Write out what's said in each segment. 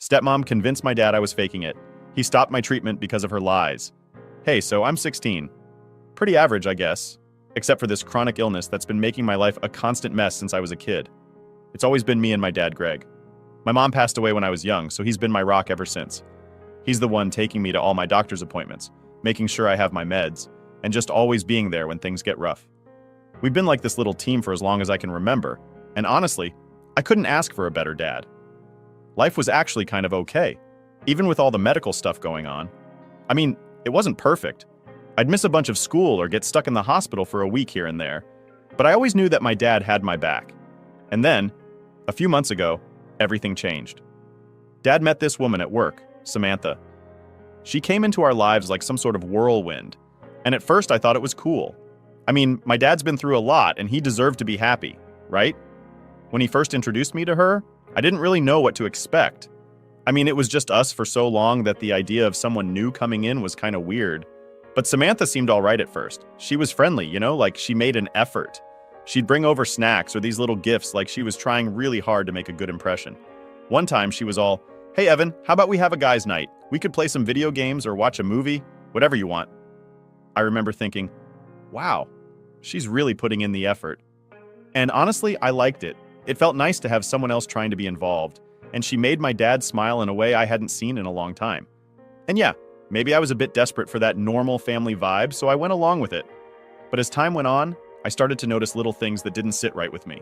Stepmom convinced my dad I was faking it. He stopped my treatment because of her lies. Hey, so I'm 16. Pretty average, I guess. Except for this chronic illness that's been making my life a constant mess since I was a kid. It's always been me and my dad, Greg. My mom passed away when I was young, so he's been my rock ever since. He's the one taking me to all my doctor's appointments, making sure I have my meds, and just always being there when things get rough. We've been like this little team for as long as I can remember, and honestly, I couldn't ask for a better dad. Life was actually kind of okay, even with all the medical stuff going on. I mean, it wasn't perfect. I'd miss a bunch of school or get stuck in the hospital for a week here and there, but I always knew that my dad had my back. And then, a few months ago, everything changed. Dad met this woman at work, Samantha. She came into our lives like some sort of whirlwind, and at first I thought it was cool. I mean, my dad's been through a lot and he deserved to be happy, right? When he first introduced me to her, I didn't really know what to expect. I mean, it was just us for so long that the idea of someone new coming in was kind of weird. But Samantha seemed all right at first. She was friendly, like she made an effort. She'd bring over snacks or these little gifts like she was trying really hard to make a good impression. One time she was all, "Hey Evan, how about we have a guys' night? We could play some video games or watch a movie, whatever you want." I remember thinking, wow, she's really putting in the effort. And honestly, I liked it. It felt nice to have someone else trying to be involved, and she made my dad smile in a way I hadn't seen in a long time. And yeah, maybe I was a bit desperate for that normal family vibe, so I went along with it. But as time went on, I started to notice little things that didn't sit right with me.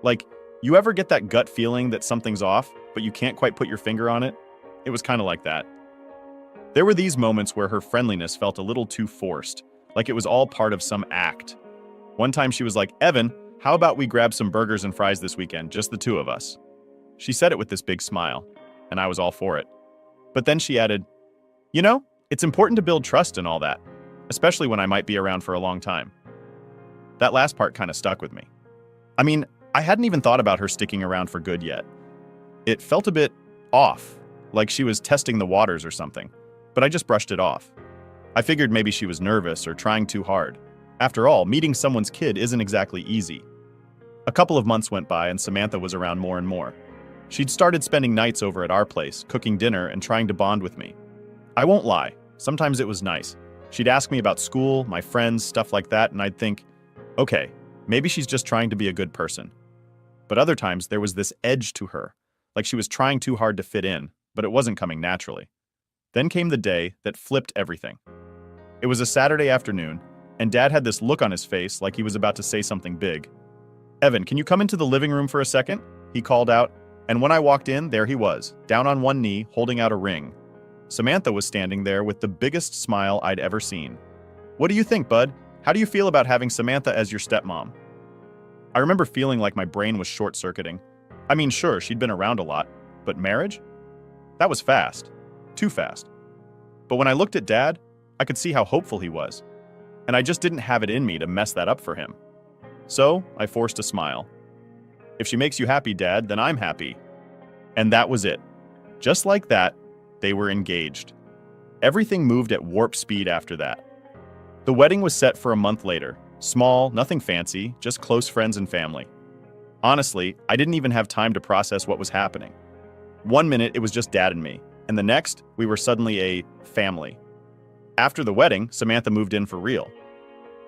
Like, you ever get that gut feeling that something's off, but you can't quite put your finger on it? It was kind of like that. There were these moments where her friendliness felt a little too forced, like it was all part of some act. One time she was like, "Evan, how about we grab some burgers and fries this weekend, just the two of us?" She said it with this big smile, and I was all for it. But then she added, "It's important to build trust and all that, especially when I might be around for a long time." That last part kind of stuck with me. I mean, I hadn't even thought about her sticking around for good yet. It felt a bit off, like she was testing the waters or something, but I just brushed it off. I figured maybe she was nervous or trying too hard. After all, meeting someone's kid isn't exactly easy. A couple of months went by and Samantha was around more and more. She'd started spending nights over at our place, cooking dinner and trying to bond with me. I won't lie, sometimes it was nice. She'd ask me about school, my friends, stuff like that, and I'd think, okay, maybe she's just trying to be a good person. But other times there was this edge to her, like she was trying too hard to fit in, but it wasn't coming naturally. Then came the day that flipped everything. It was a Saturday afternoon, and Dad had this look on his face like he was about to say something big. "Evan, can you come into the living room for a second?" he called out, and when I walked in, there he was, down on one knee, holding out a ring. Samantha was standing there with the biggest smile I'd ever seen. "What do you think, bud? How do you feel about having Samantha as your stepmom?" I remember feeling like my brain was short-circuiting. I mean, sure, she'd been around a lot, but marriage? That was fast. Too fast. But when I looked at Dad, I could see how hopeful he was, and I just didn't have it in me to mess that up for him. So, I forced a smile. "If she makes you happy, Dad, then I'm happy." And that was it. Just like that, they were engaged. Everything moved at warp speed after that. The wedding was set for a month later. Small, nothing fancy, just close friends and family. Honestly, I didn't even have time to process what was happening. One minute, it was just Dad and me, and the next, we were suddenly a family. After the wedding, Samantha moved in for real.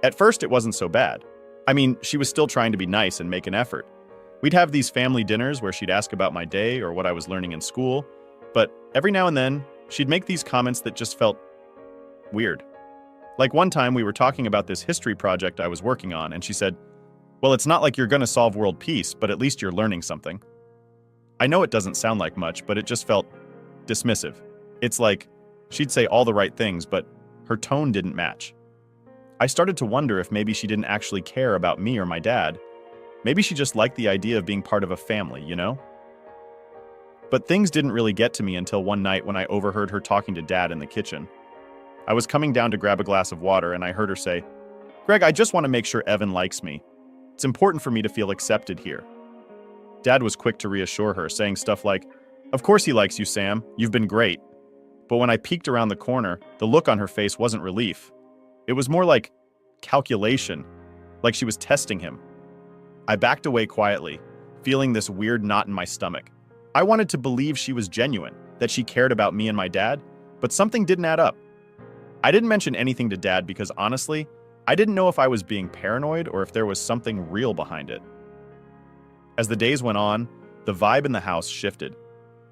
At first, it wasn't so bad. I mean, she was still trying to be nice and make an effort. We'd have these family dinners where she'd ask about my day or what I was learning in school, but every now and then, she'd make these comments that just felt weird. Like one time, we were talking about this history project I was working on, and she said, "Well, it's not like you're gonna solve world peace, but at least you're learning something." I know it doesn't sound like much, but it just felt dismissive. It's like she'd say all the right things, but her tone didn't match. I started to wonder if maybe she didn't actually care about me or my dad. Maybe she just liked the idea of being part of a family, But things didn't really get to me until one night when I overheard her talking to Dad in the kitchen. I was coming down to grab a glass of water and I heard her say, "Greg, I just want to make sure Evan likes me. It's important for me to feel accepted here." Dad was quick to reassure her, saying stuff like, "Of course he likes you, Sam. You've been great." But when I peeked around the corner, the look on her face wasn't relief. It was more like calculation, like she was testing him. I backed away quietly, feeling this weird knot in my stomach. I wanted to believe she was genuine, that she cared about me and my dad, but something didn't add up. I didn't mention anything to Dad because honestly, I didn't know if I was being paranoid or if there was something real behind it. As the days went on, the vibe in the house shifted.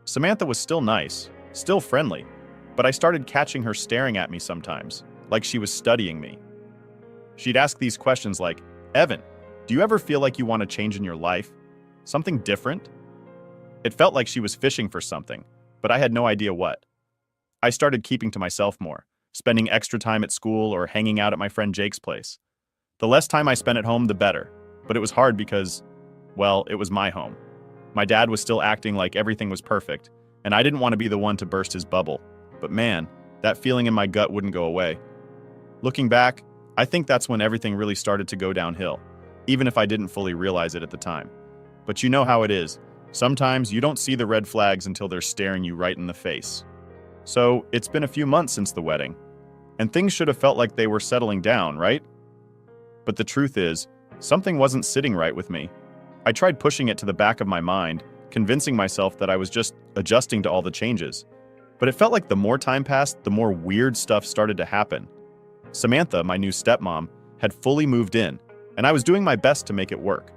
Samantha was still nice, still friendly, but I started catching her staring at me sometimes, like she was studying me. She'd ask these questions like, "Evan, do you ever feel like you want to change in your life? Something different?" It felt like she was fishing for something, but I had no idea what. I started keeping to myself more, spending extra time at school or hanging out at my friend Jake's place. The less time I spent at home, the better, but it was hard because, well, it was my home. My dad was still acting like everything was perfect, and I didn't want to be the one to burst his bubble. But man, that feeling in my gut wouldn't go away. Looking back, I think that's when everything really started to go downhill, even if I didn't fully realize it at the time. But you know how it is. Sometimes you don't see the red flags until they're staring you right in the face. So, it's been a few months since the wedding, and things should have felt like they were settling down, right? But the truth is, something wasn't sitting right with me. I tried pushing it to the back of my mind, convincing myself that I was just adjusting to all the changes. But it felt like the more time passed, the more weird stuff started to happen. Samantha, my new stepmom, had fully moved in, and I was doing my best to make it work.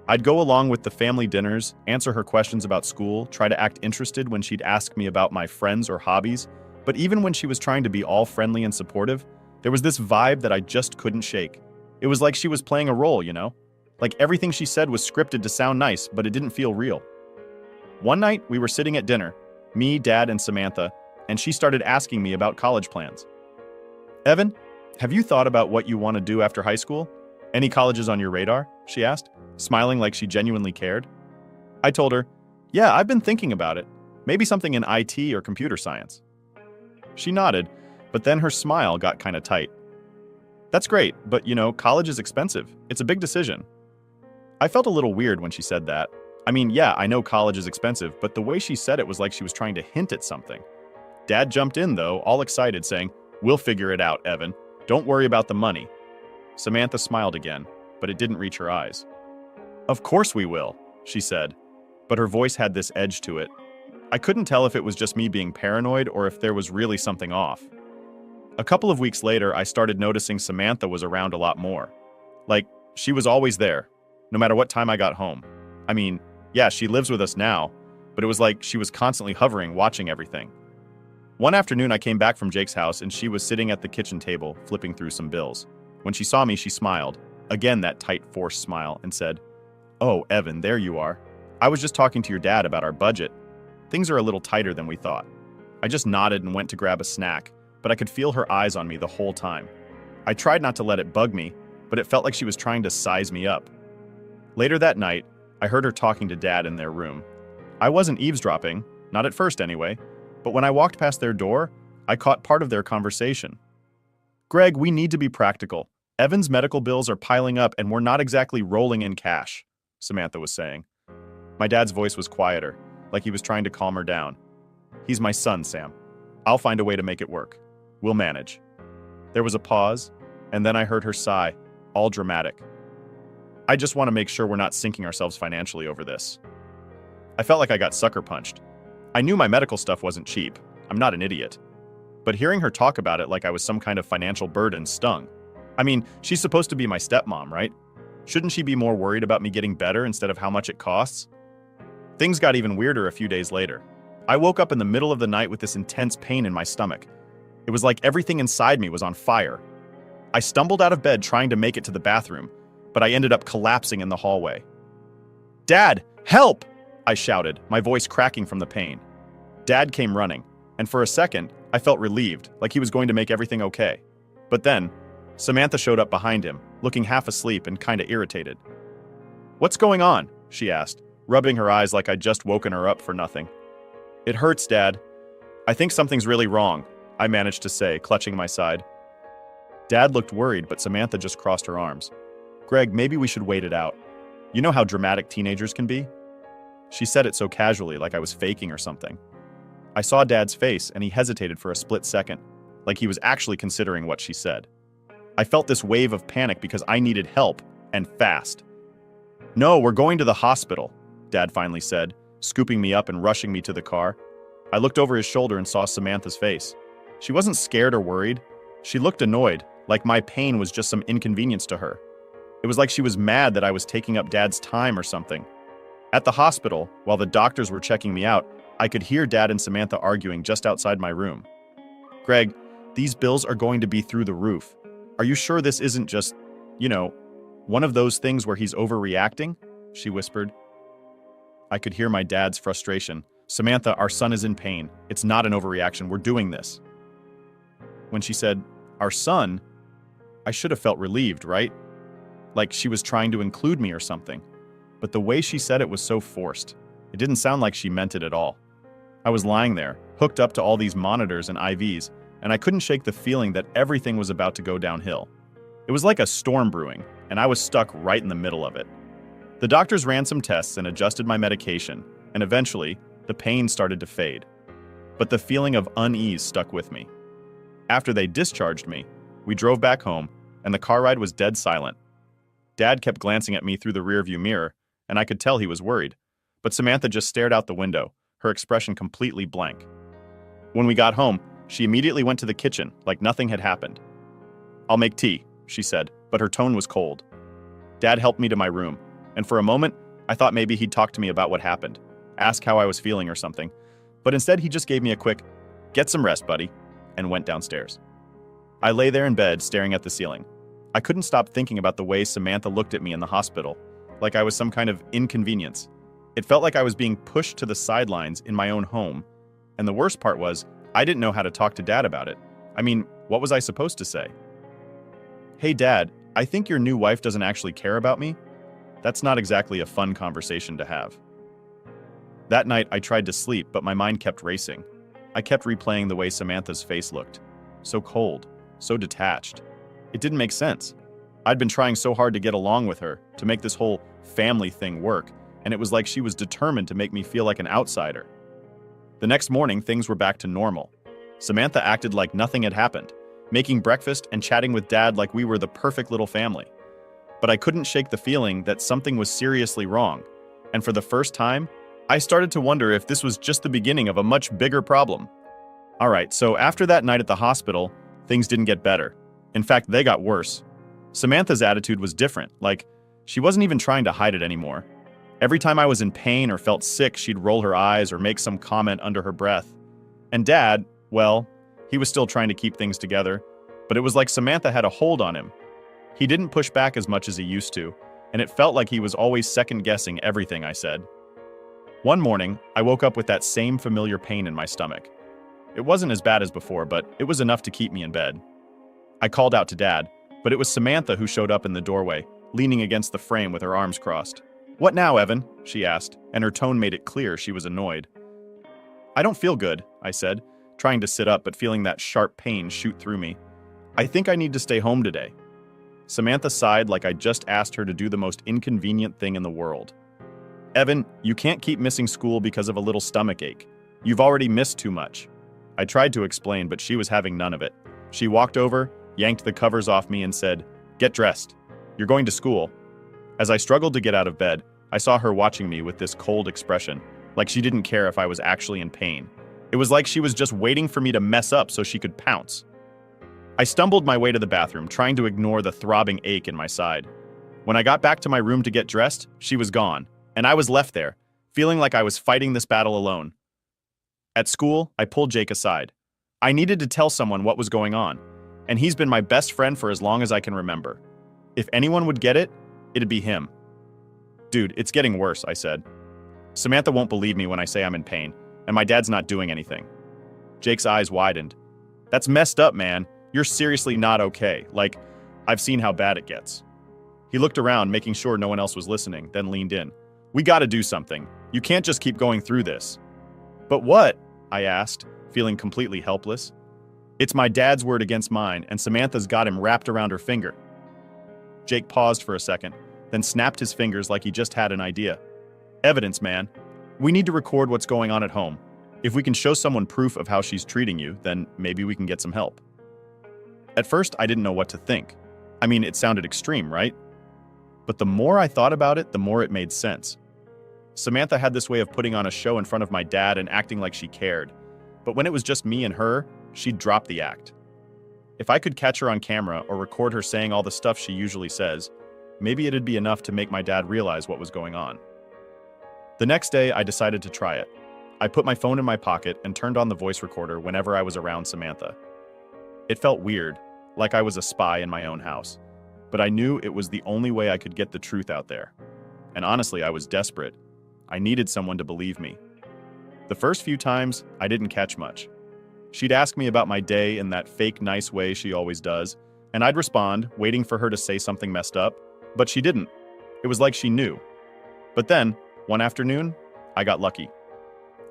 I'd go along with the family dinners, answer her questions about school, try to act interested when she'd ask me about my friends or hobbies, but even when she was trying to be all friendly and supportive, there was this vibe that I just couldn't shake. It was like she was playing a role, you know? Like everything she said was scripted to sound nice, but it didn't feel real. One night, we were sitting at dinner, me, Dad, and Samantha, and she started asking me about college plans. "Evan, have you thought about what you want to do after high school? Any colleges on your radar?" she asked, smiling like she genuinely cared. I told her, "Yeah, I've been thinking about it. Maybe something in IT or computer science." She nodded, but then her smile got kind of tight. "That's great, but college is expensive. It's a big decision." I felt a little weird when she said that. I mean, yeah, I know college is expensive, but the way she said it was like she was trying to hint at something. Dad jumped in, though, all excited, saying, "We'll figure it out, Evan. Don't worry about the money." Samantha smiled again, but it didn't reach her eyes. "Of course we will," she said, but her voice had this edge to it. I couldn't tell if it was just me being paranoid or if there was really something off. A couple of weeks later, I started noticing Samantha was around a lot more. Like, she was always there, no matter what time I got home. I mean, yeah, she lives with us now, but it was like she was constantly hovering, watching everything. One afternoon, I came back from Jake's house and she was sitting at the kitchen table, flipping through some bills. When she saw me, she smiled, again that tight, forced smile, and said, "Oh, Evan, there you are. I was just talking to your dad about our budget. Things are a little tighter than we thought." I just nodded and went to grab a snack, but I could feel her eyes on me the whole time. I tried not to let it bug me, but it felt like she was trying to size me up. Later that night, I heard her talking to Dad in their room. I wasn't eavesdropping, not at first anyway, but when I walked past their door, I caught part of their conversation. "Greg, we need to be practical. Evan's medical bills are piling up and we're not exactly rolling in cash," Samantha was saying. My dad's voice was quieter, like he was trying to calm her down. "He's my son, Sam. I'll find a way to make it work. We'll manage." There was a pause, and then I heard her sigh, all dramatic. "I just want to make sure we're not sinking ourselves financially over this." I felt like I got sucker punched. I knew my medical stuff wasn't cheap. I'm not an idiot. But hearing her talk about it like I was some kind of financial burden stung. I mean, she's supposed to be my stepmom, right? Shouldn't she be more worried about me getting better instead of how much it costs? Things got even weirder a few days later. I woke up in the middle of the night with this intense pain in my stomach. It was like everything inside me was on fire. I stumbled out of bed trying to make it to the bathroom, but I ended up collapsing in the hallway. "Dad, help!" I shouted, my voice cracking from the pain. Dad came running, and for a second, I felt relieved, like he was going to make everything okay. But then, Samantha showed up behind him, looking half asleep and kinda irritated. "What's going on?" she asked, rubbing her eyes like I'd just woken her up for nothing. "It hurts, Dad. I think something's really wrong," I managed to say, clutching my side. Dad looked worried, but Samantha just crossed her arms. "Greg, maybe we should wait it out. You know how dramatic teenagers can be?" She said it so casually, like I was faking or something. I saw Dad's face, and he hesitated for a split second, like he was actually considering what she said. I felt this wave of panic because I needed help, and fast. "No, we're going to the hospital," Dad finally said, scooping me up and rushing me to the car. I looked over his shoulder and saw Samantha's face. She wasn't scared or worried. She looked annoyed, like my pain was just some inconvenience to her. It was like she was mad that I was taking up Dad's time or something. At the hospital, while the doctors were checking me out, I could hear Dad and Samantha arguing just outside my room. "Greg, these bills are going to be through the roof. Are you sure this isn't just, one of those things where he's overreacting?" she whispered. I could hear my dad's frustration. "Samantha, our son is in pain. It's not an overreaction. We're doing this." When she said, "our son," I should have felt relieved, right? Like she was trying to include me or something. But the way she said it was so forced. It didn't sound like she meant it at all. I was lying there, hooked up to all these monitors and IVs, and I couldn't shake the feeling that everything was about to go downhill. It was like a storm brewing, and I was stuck right in the middle of it. The doctors ran some tests and adjusted my medication, and eventually, the pain started to fade. But the feeling of unease stuck with me. After they discharged me, we drove back home, and the car ride was dead silent. Dad kept glancing at me through the rearview mirror, and I could tell he was worried. But Samantha just stared out the window, her expression completely blank. When we got home, she immediately went to the kitchen, like nothing had happened. "I'll make tea," she said, but her tone was cold. Dad helped me to my room, and for a moment, I thought maybe he'd talk to me about what happened, ask how I was feeling or something. But instead, he just gave me a quick, "Get some rest, buddy," and went downstairs. I lay there in bed, staring at the ceiling. I couldn't stop thinking about the way Samantha looked at me in the hospital, like I was some kind of inconvenience. It felt like I was being pushed to the sidelines in my own home, and the worst part was, I didn't know how to talk to Dad about it. I mean, what was I supposed to say? "Hey Dad, I think your new wife doesn't actually care about me?" That's not exactly a fun conversation to have. That night, I tried to sleep, but my mind kept racing. I kept replaying the way Samantha's face looked. So cold, so detached. It didn't make sense. I'd been trying so hard to get along with her, to make this whole family thing work, and it was like she was determined to make me feel like an outsider. The next morning, things were back to normal. Samantha acted like nothing had happened, making breakfast and chatting with Dad like we were the perfect little family. But I couldn't shake the feeling that something was seriously wrong, and for the first time, I started to wonder if this was just the beginning of a much bigger problem. Alright, so after that night at the hospital, things didn't get better. In fact, they got worse. Samantha's attitude was different, like she wasn't even trying to hide it anymore. Every time I was in pain or felt sick, she'd roll her eyes or make some comment under her breath. And Dad, well, he was still trying to keep things together, but it was like Samantha had a hold on him. He didn't push back as much as he used to, and it felt like he was always second-guessing everything I said. One morning, I woke up with that same familiar pain in my stomach. It wasn't as bad as before, but it was enough to keep me in bed. I called out to Dad, but it was Samantha who showed up in the doorway, leaning against the frame with her arms crossed. "What now, Evan?" she asked, and her tone made it clear she was annoyed. "I don't feel good," I said, trying to sit up but feeling that sharp pain shoot through me. "I think I need to stay home today." Samantha sighed like I just asked her to do the most inconvenient thing in the world. "Evan, you can't keep missing school because of a little stomach ache. You've already missed too much." I tried to explain, but she was having none of it. She walked over, yanked the covers off me and said, "Get dressed. You're going to school." As I struggled to get out of bed, I saw her watching me with this cold expression, like she didn't care if I was actually in pain. It was like she was just waiting for me to mess up so she could pounce. I stumbled my way to the bathroom, trying to ignore the throbbing ache in my side. When I got back to my room to get dressed, she was gone, and I was left there, feeling like I was fighting this battle alone. At school, I pulled Jake aside. I needed to tell someone what was going on, and he's been my best friend for as long as I can remember. If anyone would get it, it'd be him. "Dude, it's getting worse," I said. "Samantha won't believe me when I say I'm in pain, and my dad's not doing anything." Jake's eyes widened. "That's messed up, man. You're seriously not okay. Like, I've seen how bad it gets." He looked around, making sure no one else was listening, then leaned in. "We gotta do something. You can't just keep going through this." "But what?" I asked, feeling completely helpless. "It's my dad's word against mine, and Samantha's got him wrapped around her finger." Jake paused for a second, then snapped his fingers like he just had an idea. "Evidence, man. We need to record what's going on at home. If we can show someone proof of how she's treating you, then maybe we can get some help." At first, I didn't know what to think. I mean, it sounded extreme, right? But the more I thought about it, the more it made sense. Samantha had this way of putting on a show in front of my dad and acting like she cared. But when it was just me and her, she'd drop the act. If I could catch her on camera or record her saying all the stuff she usually says, maybe it'd be enough to make my dad realize what was going on. The next day, I decided to try it. I put my phone in my pocket and turned on the voice recorder whenever I was around Samantha. It felt weird, like I was a spy in my own house. But I knew it was the only way I could get the truth out there. And honestly, I was desperate. I needed someone to believe me. The first few times, I didn't catch much. She'd ask me about my day in that fake nice way she always does, and I'd respond, waiting for her to say something messed up, but she didn't. It was like she knew. But then, one afternoon, I got lucky.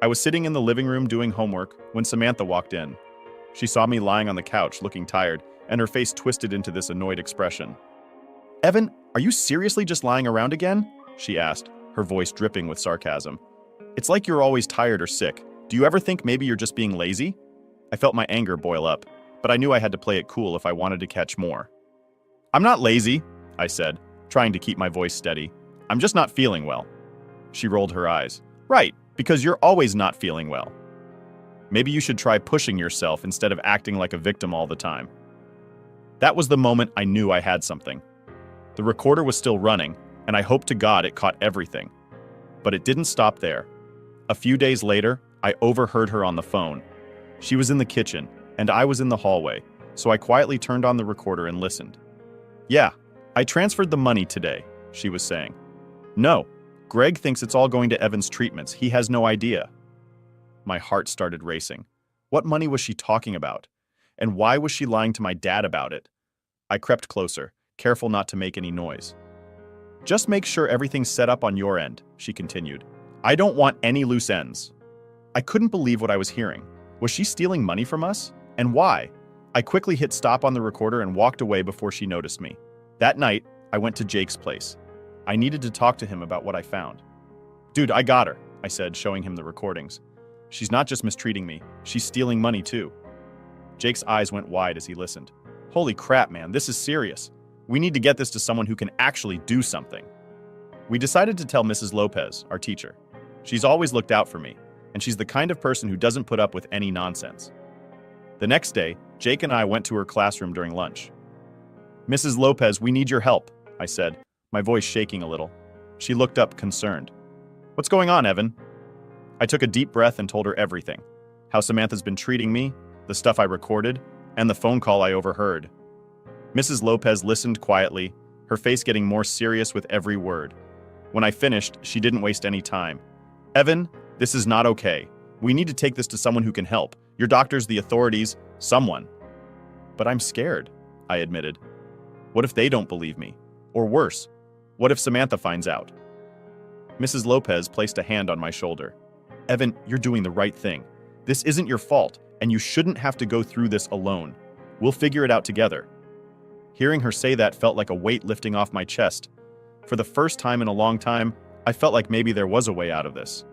I was sitting in the living room doing homework when Samantha walked in. She saw me lying on the couch looking tired, and her face twisted into this annoyed expression. "Evan, are you seriously just lying around again?" she asked, her voice dripping with sarcasm. "It's like you're always tired or sick. Do you ever think maybe you're just being lazy?" I felt my anger boil up, but I knew I had to play it cool if I wanted to catch more. "I'm not lazy," I said, trying to keep my voice steady. "I'm just not feeling well." She rolled her eyes. "Right, because you're always not feeling well. Maybe you should try pushing yourself instead of acting like a victim all the time." That was the moment I knew I had something. The recorder was still running, and I hoped to God it caught everything. But it didn't stop there. A few days later, I overheard her on the phone. She was in the kitchen, and I was in the hallway, so I quietly turned on the recorder and listened. "Yeah, I transferred the money today," she was saying. "No, Greg thinks it's all going to Evan's treatments. He has no idea." My heart started racing. What money was she talking about? And why was she lying to my dad about it? I crept closer, careful not to make any noise. "Just make sure everything's set up on your end," she continued. "I don't want any loose ends." I couldn't believe what I was hearing. Was she stealing money from us? And why? I quickly hit stop on the recorder and walked away before she noticed me. That night, I went to Jake's place. I needed to talk to him about what I found. "Dude, I got her," I said, showing him the recordings. "She's not just mistreating me, she's stealing money too." Jake's eyes went wide as he listened. "Holy crap, man, this is serious. We need to get this to someone who can actually do something." We decided to tell Mrs. Lopez, our teacher. She's always looked out for me, and she's the kind of person who doesn't put up with any nonsense. The next day, Jake and I went to her classroom during lunch. "Mrs. Lopez, we need your help," I said, my voice shaking a little. She looked up, concerned. "What's going on, Evan?" I took a deep breath and told her everything. How Samantha's been treating me, the stuff I recorded, and the phone call I overheard. Mrs. Lopez listened quietly, her face getting more serious with every word. When I finished, she didn't waste any time. "Evan, this is not okay. We need to take this to someone who can help. Your doctors, the authorities, someone." "But I'm scared," I admitted. "What if they don't believe me? Or worse, what if Samantha finds out?" Mrs. Lopez placed a hand on my shoulder. "Evan, you're doing the right thing. This isn't your fault, and you shouldn't have to go through this alone. We'll figure it out together." Hearing her say that felt like a weight lifting off my chest. For the first time in a long time, I felt like maybe there was a way out of this.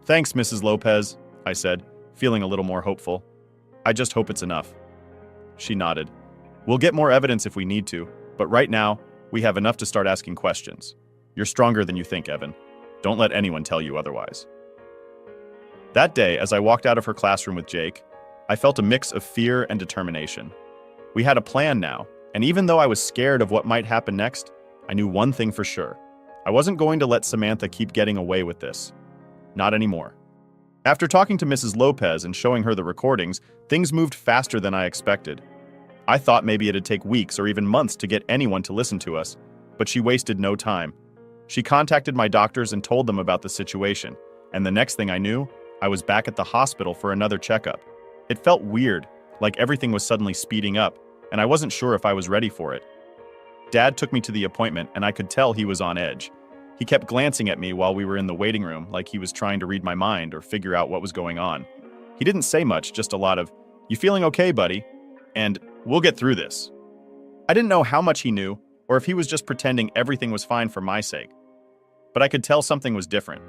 "Thanks, Mrs. Lopez," I said, feeling a little more hopeful. "I just hope it's enough." She nodded. "We'll get more evidence if we need to, but right now, we have enough to start asking questions. You're stronger than you think, Evan. Don't let anyone tell you otherwise." That day, as I walked out of her classroom with Jake, I felt a mix of fear and determination. We had a plan now, and even though I was scared of what might happen next, I knew one thing for sure. I wasn't going to let Samantha keep getting away with this. Not anymore. After talking to Mrs. Lopez and showing her the recordings, things moved faster than I expected. I thought maybe it'd take weeks or even months to get anyone to listen to us, but she wasted no time. She contacted my doctors and told them about the situation, and the next thing I knew, I was back at the hospital for another checkup. It felt weird, like everything was suddenly speeding up, and I wasn't sure if I was ready for it. Dad took me to the appointment, and I could tell he was on edge. He kept glancing at me while we were in the waiting room, like he was trying to read my mind or figure out what was going on. He didn't say much, just a lot of, "You feeling okay, buddy?" and "We'll get through this." I didn't know how much he knew, or if he was just pretending everything was fine for my sake. But I could tell something was different.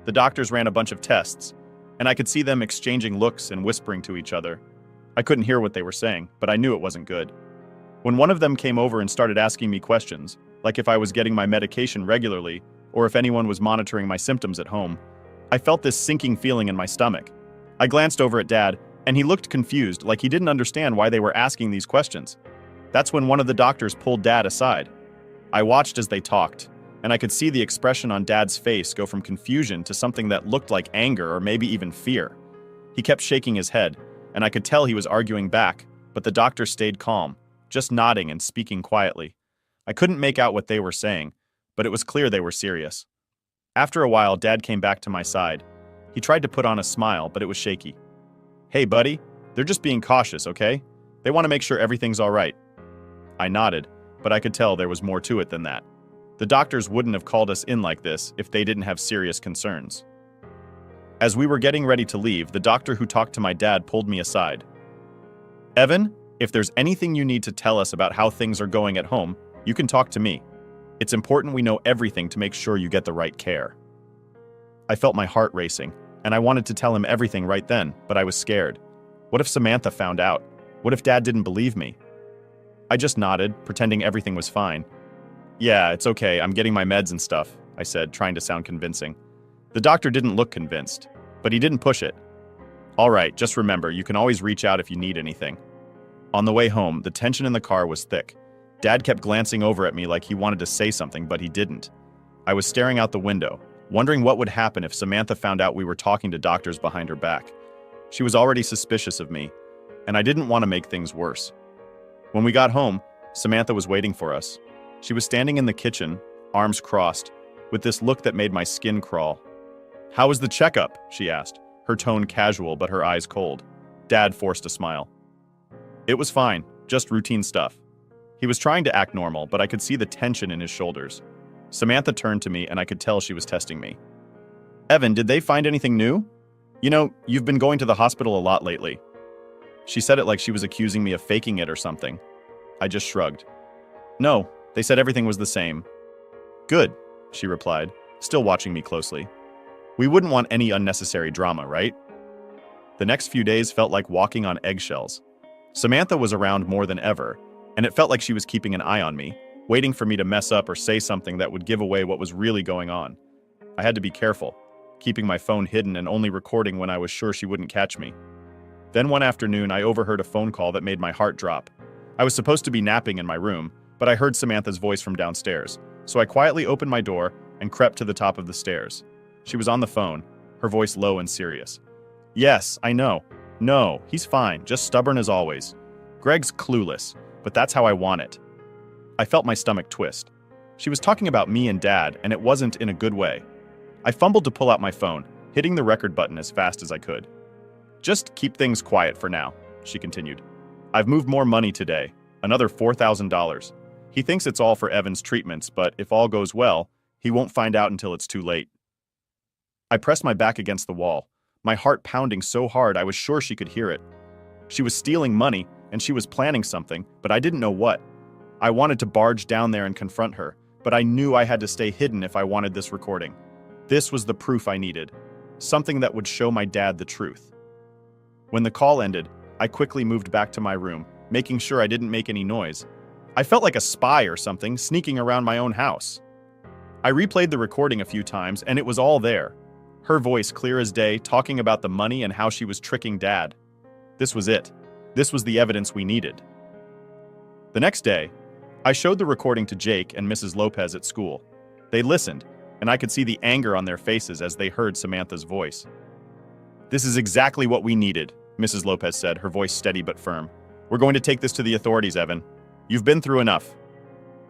The doctors ran a bunch of tests, and I could see them exchanging looks and whispering to each other. I couldn't hear what they were saying, but I knew it wasn't good. When one of them came over and started asking me questions, like if I was getting my medication regularly, or if anyone was monitoring my symptoms at home. I felt this sinking feeling in my stomach. I glanced over at Dad, and he looked confused, like he didn't understand why they were asking these questions. That's when one of the doctors pulled Dad aside. I watched as they talked, and I could see the expression on Dad's face go from confusion to something that looked like anger or maybe even fear. He kept shaking his head, and I could tell he was arguing back, but the doctor stayed calm, just nodding and speaking quietly. I couldn't make out what they were saying, but it was clear they were serious. After a while, Dad came back to my side. He tried to put on a smile, but it was shaky. "Hey, buddy, they're just being cautious, okay? They want to make sure everything's all right." I nodded, but I could tell there was more to it than that. The doctors wouldn't have called us in like this if they didn't have serious concerns. As we were getting ready to leave, the doctor who talked to my dad pulled me aside. "Evan, if there's anything you need to tell us about how things are going at home, you can talk to me. It's important we know everything to make sure you get the right care." I felt my heart racing, and I wanted to tell him everything right then, but I was scared. What if Samantha found out? What if Dad didn't believe me? I just nodded, pretending everything was fine. "Yeah, it's okay, I'm getting my meds and stuff," I said, trying to sound convincing. The doctor didn't look convinced, but he didn't push it. "All right, just remember, you can always reach out if you need anything." On the way home, the tension in the car was thick. Dad kept glancing over at me like he wanted to say something, but he didn't. I was staring out the window, wondering what would happen if Samantha found out we were talking to doctors behind her back. She was already suspicious of me, and I didn't want to make things worse. When we got home, Samantha was waiting for us. She was standing in the kitchen, arms crossed, with this look that made my skin crawl. "How was the checkup?" she asked, her tone casual but her eyes cold. Dad forced a smile. "It was fine, just routine stuff." He was trying to act normal, but I could see the tension in his shoulders. Samantha turned to me, and I could tell she was testing me. "Evan, did they find anything new? You know, you've been going to the hospital a lot lately." She said it like she was accusing me of faking it or something. I just shrugged. "No, they said everything was the same." "Good," she replied, still watching me closely. "We wouldn't want any unnecessary drama, right?" The next few days felt like walking on eggshells. Samantha was around more than ever, and it felt like she was keeping an eye on me, waiting for me to mess up or say something that would give away what was really going on. I had to be careful, keeping my phone hidden and only recording when I was sure she wouldn't catch me. Then one afternoon, I overheard a phone call that made my heart drop. I was supposed to be napping in my room, but I heard Samantha's voice from downstairs, so I quietly opened my door and crept to the top of the stairs. She was on the phone, her voice low and serious. "Yes, I know. No, he's fine, just stubborn as always. Greg's clueless, but that's how I want it." I felt my stomach twist. She was talking about me and Dad, and it wasn't in a good way. I fumbled to pull out my phone, hitting the record button as fast as I could. "Just keep things quiet for now," she continued. "I've moved more money today, another $4,000. He thinks it's all for Evan's treatments, but if all goes well, he won't find out until it's too late." I pressed my back against the wall, my heart pounding so hard I was sure she could hear it. She was stealing money, and she was planning something, but I didn't know what. I wanted to barge down there and confront her, but I knew I had to stay hidden if I wanted this recording. This was the proof I needed, something that would show my dad the truth. When the call ended, I quickly moved back to my room, making sure I didn't make any noise. I felt like a spy or something sneaking around my own house. I replayed the recording a few times, and it was all there. Her voice clear as day, talking about the money and how she was tricking Dad. This was it. This was the evidence we needed. The next day, I showed the recording to Jake and Mrs. Lopez at school. They listened, and I could see the anger on their faces as they heard Samantha's voice. "This is exactly what we needed," Mrs. Lopez said, her voice steady but firm. "We're going to take this to the authorities, Evan. You've been through enough."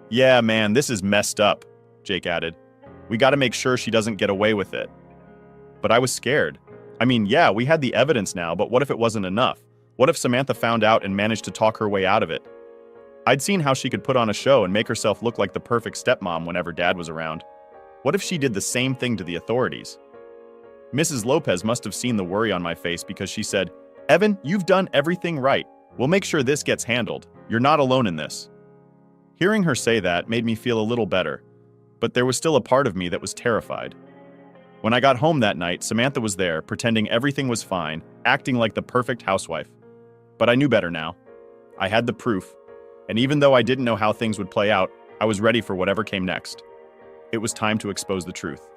"Yeah, man, this is messed up," Jake added. "We gotta make sure she doesn't get away with it." But I was scared. I mean, yeah, we had the evidence now, but what if it wasn't enough? What if Samantha found out and managed to talk her way out of it? I'd seen how she could put on a show and make herself look like the perfect stepmom whenever Dad was around. What if she did the same thing to the authorities? Mrs. Lopez must have seen the worry on my face because she said, "Evan, you've done everything right. We'll make sure this gets handled. You're not alone in this." Hearing her say that made me feel a little better, but there was still a part of me that was terrified. When I got home that night, Samantha was there, pretending everything was fine, acting like the perfect housewife. But I knew better now. I had the proof, and even though I didn't know how things would play out, I was ready for whatever came next. It was time to expose the truth.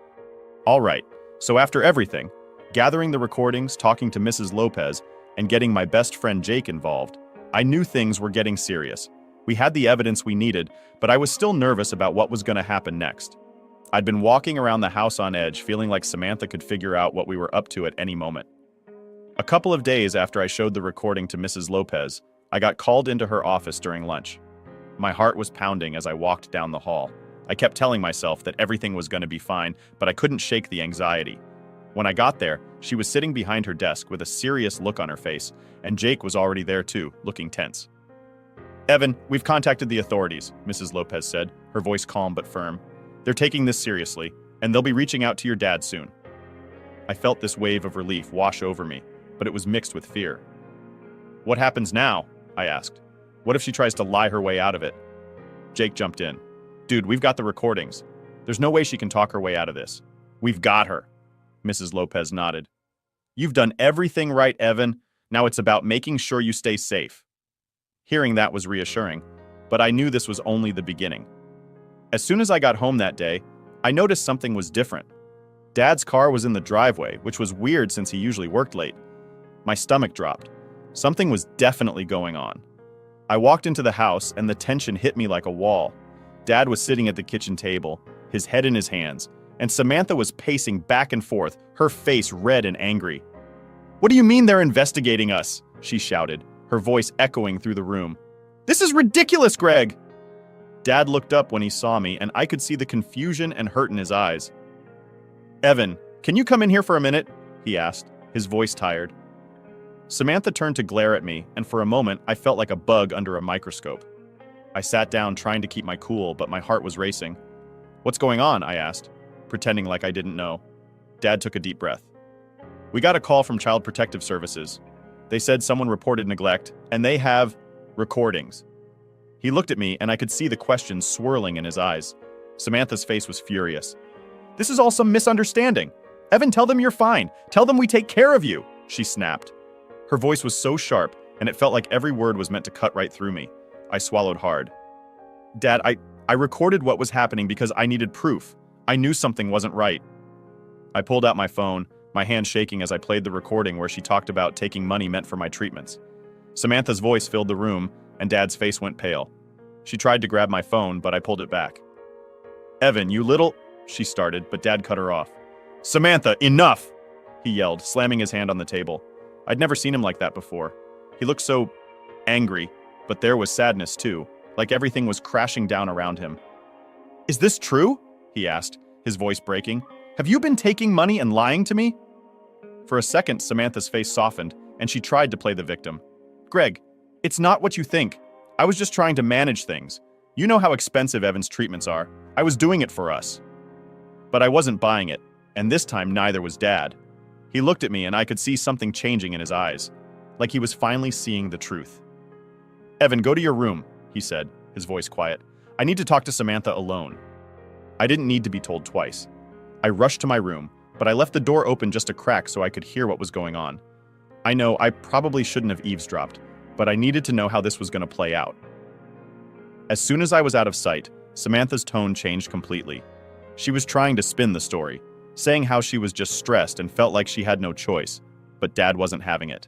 All right, so after everything, gathering the recordings, talking to Mrs. Lopez, and getting my best friend Jake involved, I knew things were getting serious. We had the evidence we needed, but I was still nervous about what was going to happen next. I'd been walking around the house on edge, feeling like Samantha could figure out what we were up to at any moment. A couple of days after I showed the recording to Mrs. Lopez, I got called into her office during lunch. My heart was pounding as I walked down the hall. I kept telling myself that everything was going to be fine, but I couldn't shake the anxiety. When I got there, she was sitting behind her desk with a serious look on her face, and Jake was already there too, looking tense. "Evan, we've contacted the authorities," Mrs. Lopez said, her voice calm but firm. "They're taking this seriously, and they'll be reaching out to your dad soon." I felt this wave of relief wash over me, but it was mixed with fear. "What happens now?" I asked. "What if she tries to lie her way out of it?" Jake jumped in. "Dude, we've got the recordings. There's no way she can talk her way out of this. We've got her." Mrs. Lopez nodded. "You've done everything right, Evan. Now it's about making sure you stay safe." Hearing that was reassuring, but I knew this was only the beginning. As soon as I got home that day, I noticed something was different. Dad's car was in the driveway, which was weird since he usually worked late. My stomach dropped. Something was definitely going on. I walked into the house and the tension hit me like a wall. Dad was sitting at the kitchen table, his head in his hands, and Samantha was pacing back and forth, her face red and angry. "What do you mean they're investigating us?" she shouted, her voice echoing through the room. "This is ridiculous, Greg!" Dad looked up when he saw me, and I could see the confusion and hurt in his eyes. "Evan, can you come in here for a minute?" he asked, his voice tired. Samantha turned to glare at me, and for a moment I felt like a bug under a microscope. I sat down trying to keep my cool, but my heart was racing. "What's going on?" I asked, pretending like I didn't know. Dad took a deep breath. "We got a call from Child Protective Services. They said someone reported neglect, and they have recordings." He looked at me, and I could see the questions swirling in his eyes. Samantha's face was furious. "This is all some misunderstanding. Evan, tell them you're fine. Tell them we take care of you," she snapped. Her voice was so sharp, and it felt like every word was meant to cut right through me. I swallowed hard. "Dad, I recorded what was happening because I needed proof. I knew something wasn't right." I pulled out my phone, my hand shaking as I played the recording where she talked about taking money meant for my treatments. Samantha's voice filled the room, and Dad's face went pale. She tried to grab my phone, but I pulled it back. "Evan, you little—" she started, but Dad cut her off. "Samantha, enough!" he yelled, slamming his hand on the table. I'd never seen him like that before. He looked so angry, but there was sadness too, like everything was crashing down around him. "Is this true?" he asked, his voice breaking. "Have you been taking money and lying to me?" For a second, Samantha's face softened, and she tried to play the victim. "Greg, it's not what you think. I was just trying to manage things. You know how expensive Evan's treatments are. I was doing it for us." But I wasn't buying it, and this time neither was Dad. He looked at me, and I could see something changing in his eyes, like he was finally seeing the truth. "Evan, go to your room," he said, his voice quiet. "I need to talk to Samantha alone." I didn't need to be told twice. I rushed to my room, but I left the door open just a crack so I could hear what was going on. I know I probably shouldn't have eavesdropped, but I needed to know how this was going to play out. As soon as I was out of sight, Samantha's tone changed completely. She was trying to spin the story, saying how she was just stressed and felt like she had no choice, but Dad wasn't having it.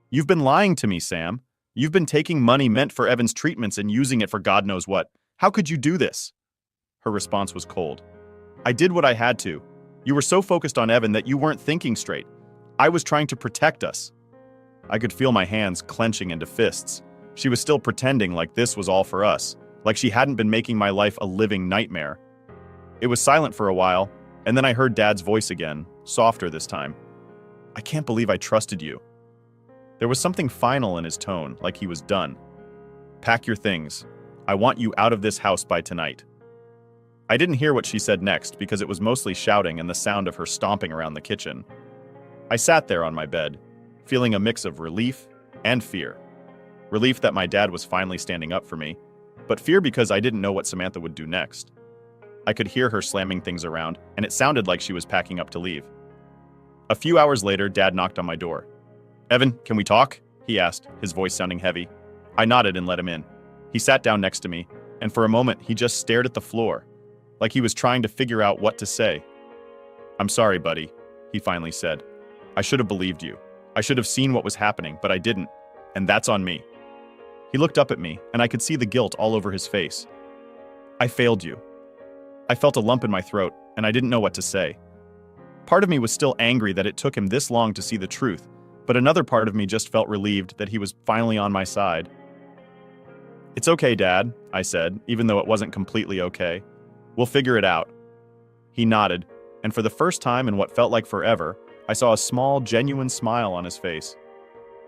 "You've been lying to me, Sam. You've been taking money meant for Evan's treatments and using it for God knows what. How could you do this?" Her response was cold. "I did what I had to. You were so focused on Evan that you weren't thinking straight. I was trying to protect us." I could feel my hands clenching into fists. She was still pretending like this was all for us, like she hadn't been making my life a living nightmare. It was silent for a while, and then I heard Dad's voice again, softer this time. "I can't believe I trusted you." There was something final in his tone, like he was done. "Pack your things. I want you out of this house by tonight." I didn't hear what she said next because it was mostly shouting and the sound of her stomping around the kitchen. I sat there on my bed, feeling a mix of relief and fear. Relief that my dad was finally standing up for me, but fear because I didn't know what Samantha would do next. I could hear her slamming things around, and it sounded like she was packing up to leave. A few hours later, Dad knocked on my door. "Evan, can we talk?" he asked, his voice sounding heavy. I nodded and let him in. He sat down next to me, and for a moment he just stared at the floor. like he was trying to figure out what to say. "I'm sorry, buddy," he finally said. "I should have believed you. I should have seen what was happening, but I didn't, and that's on me." He looked up at me, and I could see the guilt all over his face. "I failed you." I felt a lump in my throat, and I didn't know what to say. Part of me was still angry that it took him this long to see the truth, but another part of me just felt relieved that he was finally on my side. "It's okay, Dad," I said, even though it wasn't completely okay. "We'll figure it out." He nodded, and for the first time in what felt like forever, I saw a small, genuine smile on his face.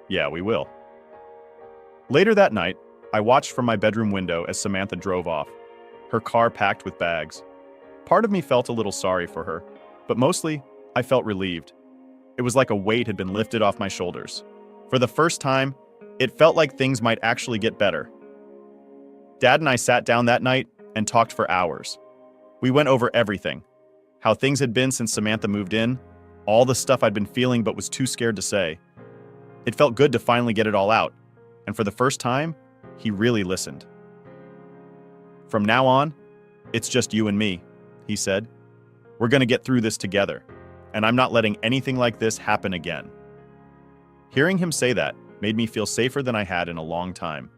"Yeah, we will." Later that night, I watched from my bedroom window as Samantha drove off, her car packed with bags. Part of me felt a little sorry for her, but mostly, I felt relieved. It was like a weight had been lifted off my shoulders. For the first time, it felt like things might actually get better. Dad and I sat down that night and talked for hours. We went over everything. How things had been since Samantha moved in, all the stuff I'd been feeling but was too scared to say. It felt good to finally get it all out, and for the first time, he really listened. "From now on, it's just you and me," he said. "We're gonna get through this together, and I'm not letting anything like this happen again." Hearing him say that made me feel safer than I had in a long time.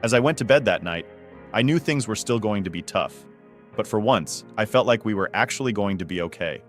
As I went to bed that night, I knew things were still going to be tough, but for once, I felt like we were actually going to be okay.